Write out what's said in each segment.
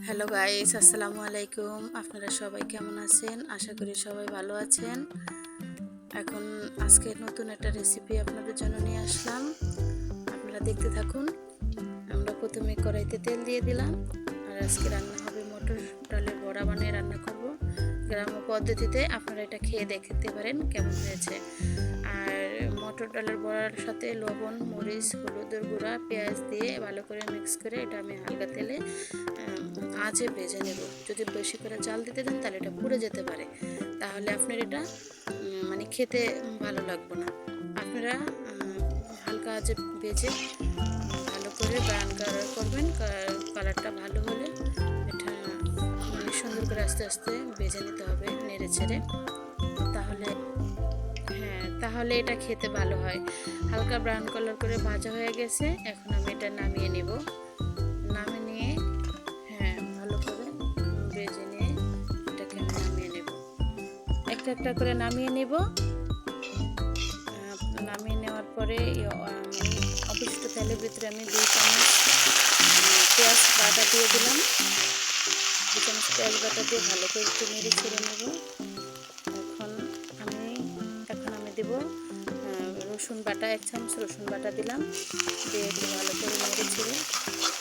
Hello guys, আসসালামু আলাইকুম। আপনারা সবাই কেমন আছেন? আশা করি সবাই ভালো আছেন। এখন আজকে নতুন একটা রেসিপি আপনাদের জন্য নিয়ে আসলাম। আপনারা দেখতে থাকুন। আমরা প্রথমে কড়াইতে তেল দিয়ে দিলাম। আর আজকে রান্না হবে মটর ডালের বড়া বানিয়ে রান্না করব গ্রাম্য পদ্ধতিতে। আপনারা এটা খেয়ে দেখতে পারেন কেমন হয়েছে। আর মটর ডালের বড়ার সাথে লবণ, মরিচ, হলুদের গুঁড়া, পেঁয়াজ দিয়ে ভালো করে মিক্স করে এটা আমি হালকা তেলে আঁচে ভেজে নেব। যদি বেশি করে জাল দিতে দেন তাহলে এটা পুড়ে যেতে পারে, তাহলে আপনার এটা মানে খেতে ভালো লাগবে না। আপনারা হালকা আঁচে ভেজে ভালো করে ব্রাউন কালার করবেন। কালারটা ভালো হলে এটা মানে সুন্দর করে আস্তে আস্তে ভেজে নিতে হবে নেড়ে ছেড়ে, তাহলে এটা খেতে ভালো হয়। হালকা ব্রাউন কালার করে ভাজা হয়ে গেছে, এখন আমি এটা নামিয়ে নেব। নামিয়ে নিয়ে ভালো করে ভেজে নিয়ে এটাকে আমি নামিয়ে নেব। একটা একটা করে নামিয়ে নেব। নামিয়ে নেওয়ার পরে অবশিষ্ট তেলের ভিতরে আমি 2 চামচ পেঁয়াজ বাটা দিয়ে দিলাম। 2 চামচ পেঁয়াজ বাটা দিয়ে ভালো করে একটু নেড়ে ছেড়ে নেব। এখন আমি দেব রসুন বাটা, 1 চামচ রসুন বাটা দিলাম। দিয়ে একটু ভালো করে নেড়ে ছেড়ে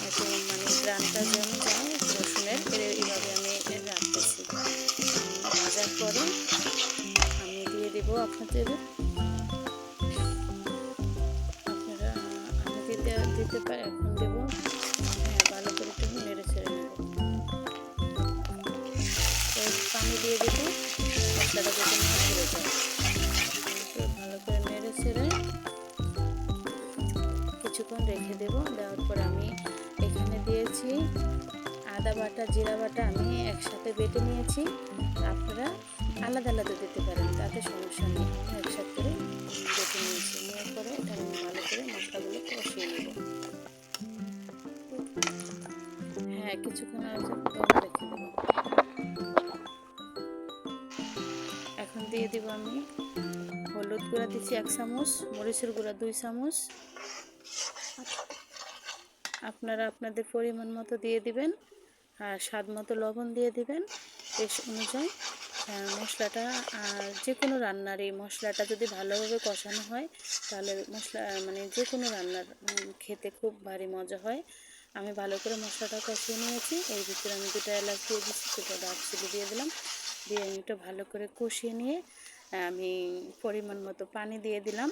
একটু মানে গ্রানটা যেন যায় রসুনের, এইভাবে আমি রাখতেছি। ভাজার পরে আমি দিয়ে দেব আপনারা আমি দিতে পারি। এখন দেবো ভালো করে একটু নেড়ে ছেড়ে নেব। পানি দিয়ে দেবো মশলাটা যাতে না ধরে যায়। ভালো করে নেড়ে ছেড়ে কিছুক্ষণ রেখে দেবো। দেওয়ার পর আমি এখানে দিয়েছি আদা বাটা, জিরা বাটা আমি একসাথে বেটে নিয়েছি। আপনারা আলাদা আলাদা দিতে পারেন, তাতে সমস্যা নেই। আমি একসাথে করে বেটে নিয়েছি। নেওয়ার পরে এটা আমি ভালো করে মশলাগুলো কষিয়ে নেব। কিছুক্ষণ রেখে দেবো। এখন দিয়ে দেবো আমি হলুদ গুঁড়া দিচ্ছি 1 চামচ, মরিচের গুঁড়া 2 চামচ। আপনারা আপনাদের পরিমাণ মতো দিয়ে দিবেন, আর স্বাদ মতো লবণ দিয়ে দিবেন টেস্ট অনুযায়ী। মশলাটা যে কোনো রান্নার এই মশলাটা যদি ভালোভাবে কষানো হয় তাহলে মশলা মানে যে কোনো রান্নার খেতে খুব ভারী মজা হয়। আমি ভালো করে মশলাটা কষিয়ে নিয়েছি। এর ভিতরে আমি 2টা এলাচ দিয়ে দিচ্ছি, 2টা দারচিনি দিয়ে দিলাম। দিয়ে আমি এটা ভালো করে কষিয়ে নিয়ে আমি পরিমাণ মতো পানি দিয়ে দিলাম।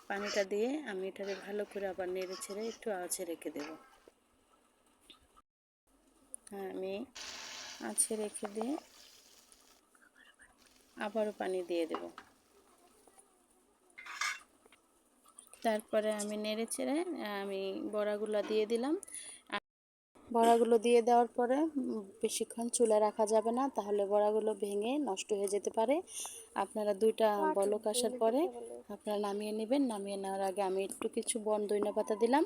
পানিটা দিয়ে আমি এটাকে ভালো করে আবার নেড়ে ছেড়ে একটু আঁচে রেখে দেব। আমি আঁচে রেখে দিয়ে আবারও পানি দিয়ে দেব। তারপরে আমি নেড়ে ছেড়ে আমি বড়াগুলো দিয়ে দিলাম। বড়াগুলো দিয়ে দেওয়ার পরে বেশিক্ষণ চুলা রাখা যাবে না, তাহলে বড়াগুলো ভেঙে নষ্ট হয়ে যেতে পারে। আপনারা 2টা বলক আসার পরে আপনারা নামিয়ে নেবেন। নামিয়ে নেওয়ার আগে আমি একটু কিছু ধনিয়া পাতা দিলাম।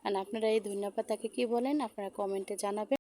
আর আপনারা এই ধনিয়া পাতাকে কী বলেন আপনারা কমেন্টে জানাবেন।